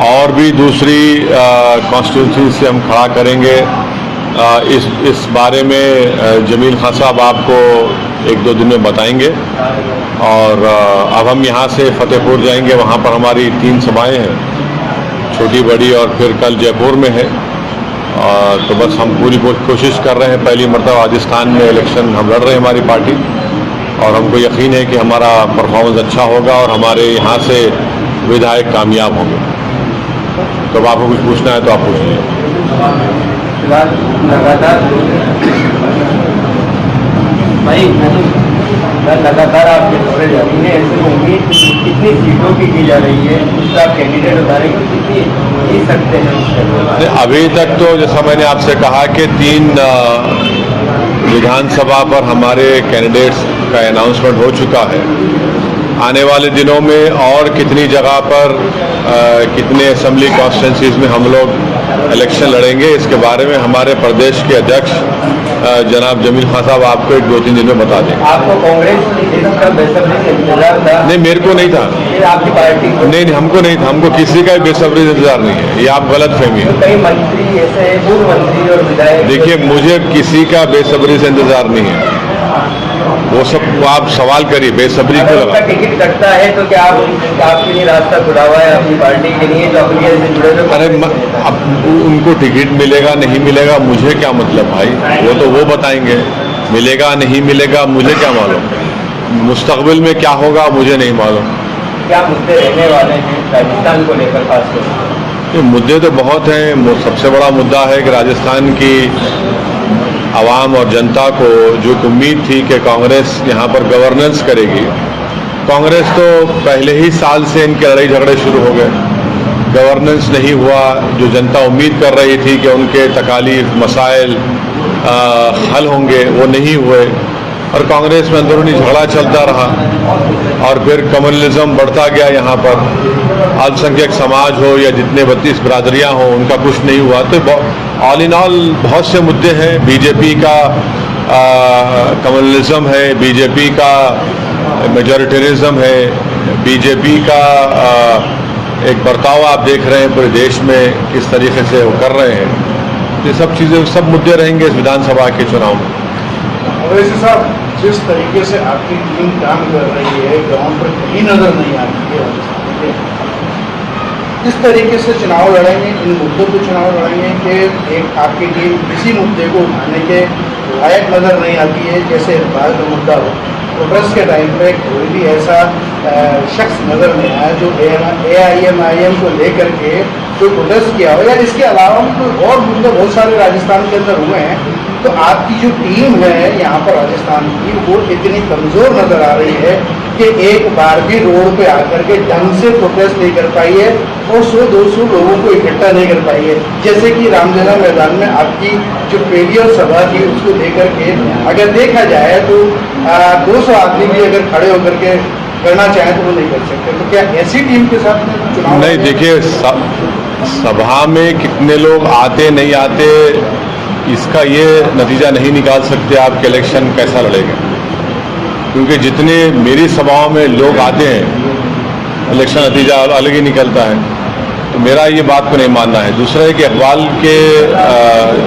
और भी दूसरी कॉन्स्टिट्यूंसी से हम खड़ा करेंगे। इस बारे में जमील खान साहब आपको 1-2 दिन में बताएंगे। और अब हम यहाँ से फतेहपुर जाएंगे, वहाँ पर हमारी 3 सभाएं हैं, छोटी बड़ी, और फिर कल जयपुर में है। तो बस हम पूरी कोशिश कर रहे हैं। पहली मरतबा राजस्थान में इलेक्शन हम लड़ रहे हैं हमारी पार्टी, और हमको यकीन है कि हमारा परफॉर्मेंस अच्छा होगा और हमारे यहाँ से विधायक कामयाब होंगे। तो अब आपको कुछ पूछना है तो आप पूछ लीजिए। लगातार आप दौरे जारी हैं, ऐसे में उम्मीद कितनी सीटों की जा रही है, उसका कैंडिडेट उतारेंगे, कितनी जीत सकते हैं? अभी तक तो जैसा मैंने आपसे कहा कि 3 विधानसभा पर हमारे कैंडिडेट्स का अनाउंसमेंट हो चुका है। आने वाले दिनों में और कितनी जगह पर कितने असेंबली कॉन्स्टिट्यूंसीज में हम लोग इलेक्शन लड़ेंगे, इसके बारे में हमारे प्रदेश के अध्यक्ष जनाब जमील खान साहब आपको 1-2-3 दिन में बता देंगे। आपको कांग्रेस का बेसब्री से इंतजार था? नहीं, मेरे को नहीं था। आपकी पार्टी को? नहीं, हमको नहीं था। हमको किसी का बेसब्री से इंतजार नहीं है, ये आप गलत फहमी है। कई मंत्री ऐसे हैं, पूर्व मंत्री और विधायक। देखिए, मुझे किसी का बेसब्री से इंतजार नहीं है। वो सब आप सवाल करिए, बेसब्री क्यों लगा? टिकट कटता है तो क्या आपके लिए रास्ता खुला हुआ है अपनी पार्टी के लिए, जो अपनी से जुड़े हुए? अरे अब उनको टिकट मिलेगा नहीं मिलेगा मुझे क्या मतलब भाई, वो तो वो बताएंगे। मिलेगा नहीं मिलेगा मुझे क्या मालूम, मुस्तकबिल में क्या होगा मुझे नहीं मालूम। क्या मुद्दे रहने वाले हैं राजस्थान को लेकर खासकर? ये मुद्दे तो बहुत हैं। सबसे बड़ा मुद्दा है कि राजस्थान की आवाम और जनता को जो उम्मीद थी कि कांग्रेस यहाँ पर गवर्नेंस करेगी, कांग्रेस तो पहले ही साल से इनके लड़ाई झगड़े शुरू हो गए। गवर्नेंस नहीं हुआ। जो जनता उम्मीद कर रही थी कि उनके तकालीफ मसाइल हल होंगे, वो नहीं हुए, और कांग्रेस में अंदरूनी झगड़ा चलता रहा, और फिर कम्युनलिज्म बढ़ता गया। यहाँ पर अल्पसंख्यक समाज हो या जितने 32 बिरादरियाँ हों, उनका कुछ नहीं हुआ। तो ऑल इन ऑल बहुत से मुद्दे हैं। बीजेपी का कम्युनलिज्म है, बीजेपी का मेजॉरिटेरिज्म है, बीजेपी का एक बर्ताव आप देख रहे हैं पूरे देश में किस तरीके से वो कर रहे हैं। ये सब चीज़ें, सब मुद्दे रहेंगे इस विधानसभा के चुनाव में। वैसे साहब, जिस तरीके से आपकी टीम काम कर रही है, ग्राउंड पर कहीं नजर नहीं आती है राजस्थान के, किस तरीके से चुनाव लड़ेंगे, इन मुद्दों पर चुनाव लड़ेंगे कि एक आपकी टीम किसी मुद्दे को उठाने के लायक नजर नहीं आती है? जैसे इकबाल का मुद्दा हो, प्रोटेस्ट के टाइम पे कोई भी ऐसा शख्स नजर नहीं आया जो AIM को लेकर के जो प्रोटेस्ट किया हो, या इसके अलावा कोई और मुद्दे बहुत सारे राजस्थान के अंदर हुए हैं। तो आपकी जो टीम है यहाँ पर राजस्थान की, वो इतनी कमज़ोर नज़र आ रही है कि एक बार भी रोड पे आकर के ढंग से प्रोटेस्ट नहीं कर पाई है और 100-200 लोगों को इकट्ठा नहीं कर पाई है। जैसे कि रामलीला मैदान में आपकी जो फेलियर सभा थी, उसको लेकर के अगर देखा जाए तो 200 आदमी भी अगर खड़े होकर के करना चाहें तो वो नहीं कर सकते। तो क्या ऐसी टीम के साथ चुनाव? नहीं, देखिए, सभा में कितने लोग आते नहीं आते, इसका ये नतीजा नहीं निकाल सकते आप कि इलेक्शन कैसा लड़ेगा, क्योंकि जितने मेरी सभाओं में लोग आते हैं, इलेक्शन नतीजा अलग ही निकलता है। तो मेरा ये बात को नहीं मानना है। दूसरा है कि इकबाल के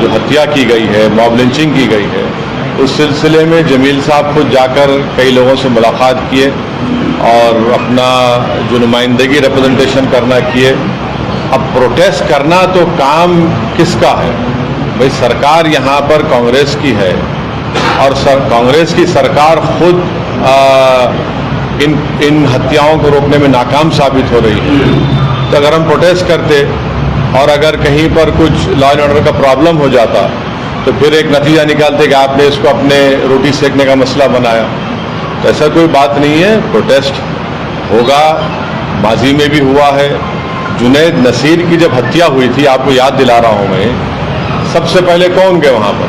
जो हत्या की गई है, मॉब लिंचिंग की गई है, उस सिलसिले में जमील साहब खुद जाकर कई लोगों से मुलाकात किए और अपना जो नुमाइंदगी रिप्रेजेंटेशन करना किए। अब प्रोटेस्ट करना तो काम किसका है भाई? सरकार यहाँ पर कांग्रेस की है, और कांग्रेस की सरकार खुद इन हत्याओं को रोकने में नाकाम साबित हो रही है। तो अगर हम प्रोटेस्ट करते और अगर कहीं पर कुछ लॉ एंड ऑर्डर का प्रॉब्लम हो जाता, तो फिर एक नतीजा निकालते कि आपने इसको अपने रोटी सेकने का मसला बनाया। तो ऐसा कोई बात नहीं है। प्रोटेस्ट होगा, माजी में भी हुआ है। जुनैद नसीर की जब हत्या हुई थी, आपको याद दिला रहा हूँ मैं, सबसे पहले कौन गए वहाँ पर?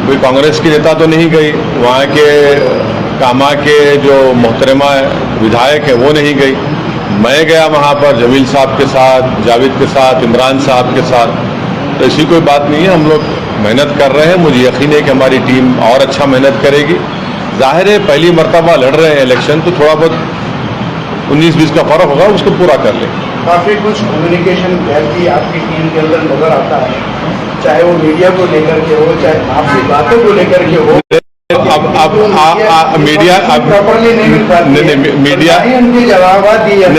कोई कांग्रेस की नेता तो नहीं गई, वहाँ के कामा के जो मोहतरमा विधायक है वो नहीं गई। मैं गया वहाँ पर जमील साहब के साथ, जावेद के साथ, इमरान साहब के साथ। तो ऐसी कोई बात नहीं है। हम लोग मेहनत कर रहे हैं। मुझे यकीन है कि हमारी टीम और अच्छा मेहनत करेगी। जाहिर है पहली मरतबा लड़ रहे हैं इलेक्शन, तो थोड़ा बहुत 19-20 का फ़र्क होगा, उसको पूरा कर लें। काफ़ी कुछ कम्युनिकेशन गैप भी आपकी टीम के अंदर नजर आता है, चाहे वो मीडिया को लेकर के हो, चाहे आपकी बातों को लेकर के हो। अब मीडिया प्रॉपरली नहीं मिल पाती है। मीडिया उनके जवाब दिए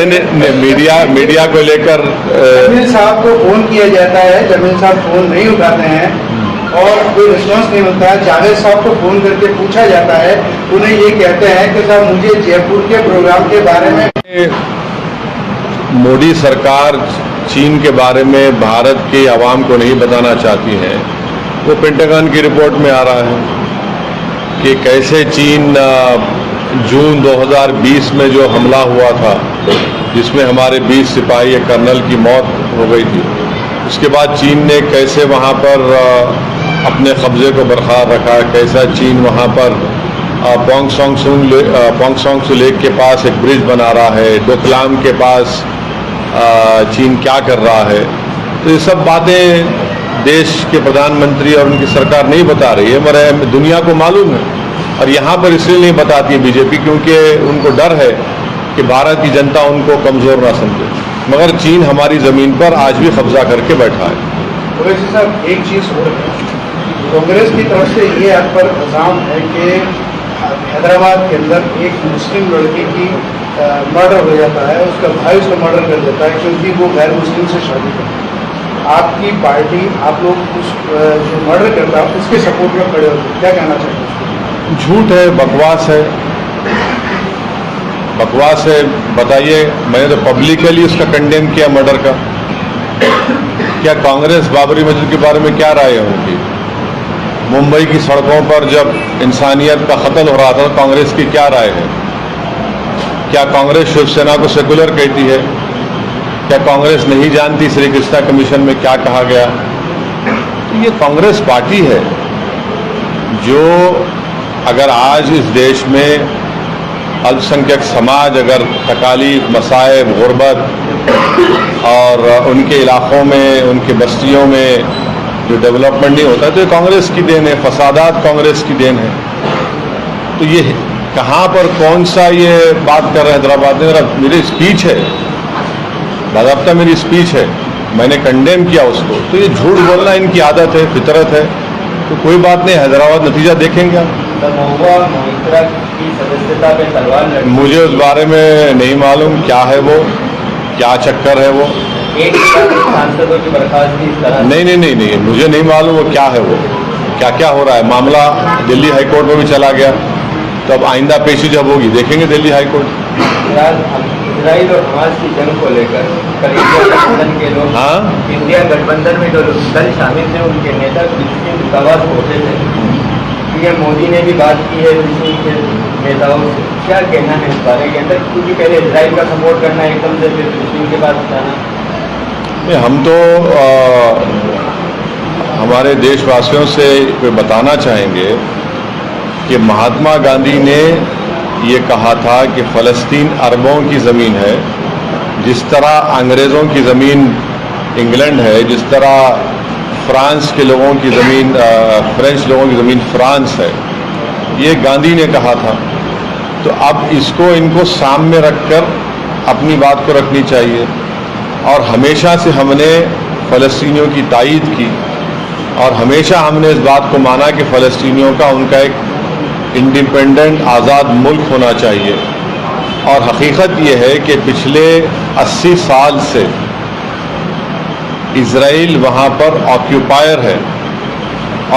मीडिया को लेकर जमील साहब को फोन किया जाता है, जमील साहब फोन नहीं उठाते हैं और कोई रिस्पॉन्स नहीं होता है। जावेद साहब को फोन करके पूछा जाता है, उन्हें ये कहते हैं कि साहब मुझे जयपुर के प्रोग्राम के बारे में। मोदी सरकार चीन के बारे में भारत के आवाम को नहीं बताना चाहती है। वो पेंटागन की रिपोर्ट में आ रहा है कि कैसे चीन जून 2020 में जो हमला हुआ था, जिसमें हमारे 20 सिपाही कर्नल की मौत हो गई थी, उसके बाद चीन ने कैसे वहाँ पर अपने कब्जे को बरकरार रखा, कैसा चीन वहाँ पर पोंगसोंग सू लेक के पास एक ब्रिज बना रहा है, डोकलाम के पास चीन क्या कर रहा है। तो ये सब बातें देश के प्रधानमंत्री और उनकी सरकार नहीं बता रही है, मगर दुनिया को मालूम है। और यहाँ पर इसलिए नहीं बताती है बीजेपी, क्योंकि उनको डर है कि भारत की जनता उनको कमज़ोर ना समझे। मगर चीन हमारी ज़मीन पर आज भी कब्जा करके बैठा है। ओवैसी साहब, एक चीज़ और है, कांग्रेस की तरफ से ये आप पर इल्ज़ाम है कि हैदराबाद के अंदर एक मुस्लिम लड़की की मर्डर हो जाता है, उसका भाई उसका मर्डर कर देता है क्योंकि वो गैर मुस्लिम से शादी करता है। आपकी पार्टी, आप लोग उस जो मर्डर करता है उसके सपोर्ट में खड़े होते, क्या कहना चाहते हैं? झूठ है, बकवास है, बकवास है। बताइए, मैंने तो पब्लिकली उसका कंडेम किया मर्डर का। क्या कांग्रेस बाबरी मस्जिद के बारे में क्या राय है उनकी? मुंबई की सड़कों पर जब इंसानियत का कत्ल हो रहा था, कांग्रेस की क्या राय है? क्या कांग्रेस शिवसेना को सेकुलर कहती है? क्या कांग्रेस नहीं जानती श्री कृष्णा कमीशन में क्या कहा गया? तो ये कांग्रेस पार्टी है जो, अगर आज इस देश में अल्पसंख्यक समाज अगर तकालीफ, मसाइब, गुर्बत और उनके इलाकों में, उनके बस्तियों में जो डेवलपमेंट नहीं होता, तो ये कांग्रेस की देन है, फसादात कांग्रेस की देन है। तो ये कहाँ पर कौन सा ये बात कर रहे हैं हैदराबाद में? मेरी स्पीच है, बाकायदा मेरी स्पीच है, मैंने कंडेम किया उसको। तो ये झूठ बोलना इनकी आदत है, फितरत है। तो कोई बात नहीं, हैदराबाद नतीजा देखेंगे आप। मुझे उस बारे में नहीं मालूम क्या है वो, क्या चक्कर है वो। एक सांसदों की बर्खास्तगी इस तरह नहीं, मुझे नहीं मालूम वो क्या है, वो क्या क्या हो रहा है। मामला दिल्ली हाईकोर्ट में भी चला गया, तो अब आइंदा पेशी जब होगी देखेंगे दिल्ली हाईकोर्ट। इजराइल और हमास की जंग को लेकर गठबंधन के लोग, हाँ, इंडिया गठबंधन में जो दल शामिल थे उनके नेता फिलिस्तीन दूतावास पहुंचे थे। पीएम मोदी ने भी बात की है फिलिस्तीन के नेताओं से, क्या कहना है इस बारे के अंदर? क्योंकि पहले इजराइल का सपोर्ट करना एकदम से फिर फिलिस्तीन के पास जाना। हम तो हमारे देशवासियों से बताना चाहेंगे कि महात्मा गांधी ने ये कहा था कि फ़लस्तीन अरबों की ज़मीन है, जिस तरह अंग्रेज़ों की ज़मीन इंग्लैंड है, जिस तरह फ्रांस के लोगों की ज़मीन, फ्रेंच लोगों की ज़मीन फ्रांस है, ये गांधी ने कहा था। तो अब इसको इनको सामने रखकर अपनी बात को रखनी चाहिए। और हमेशा से हमने फ़लस्तीनियों की तायीद की और हमेशा हमने इस बात को माना कि फ़लस्तीनियों का उनका एक इंडिपेंडेंट आज़ाद मुल्क होना चाहिए। और हकीकत ये है कि पिछले 80 साल से इज़राइल वहाँ पर ऑक्यूपायर है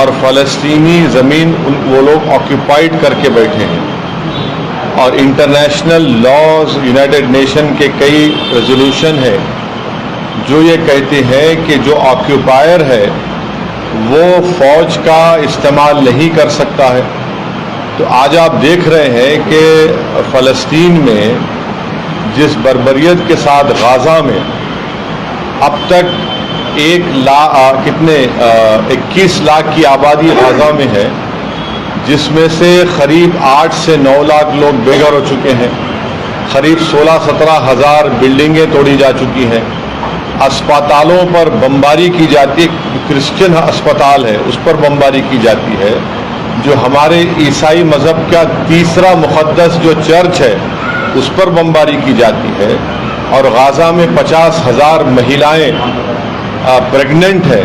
और फ़लस्तीनी ज़मीन वो लोग ऑक्यूपाइड करके बैठे हैं। और इंटरनेशनल लॉज, यूनाइटेड नेशन के कई रेजोल्यूशन है जो ये कहते हैं कि जो ऑक्यूपायर है वो फ़ौज का इस्तेमाल नहीं कर सकता है। तो आज आप देख रहे हैं कि फ़लस्तीन में जिस बर्बरियत के साथ गाज़ा में अब तक 21 लाख की आबादी गाज़ा में है, जिसमें से करीब 8 से 9 लाख लोग बेघर हो चुके हैं, करीब 16-17 हज़ार बिल्डिंगें तोड़ी जा चुकी हैं, अस्पतालों पर बमबारी की जाती है, क्रिश्चियन अस्पताल है उस पर बमबारी की जाती है, जो हमारे ईसाई मज़हब का तीसरा मुक़द्दस जो चर्च है उस पर बमबारी की जाती है। और गाज़ा में 50,000 महिलाएं प्रेग्नेंट है,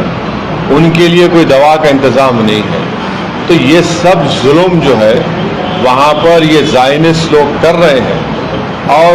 उनके लिए कोई दवा का इंतज़ाम नहीं है। तो ये सब जुल्म जो है वहाँ पर ये ज़ायनिस्ट लोग कर रहे हैं। और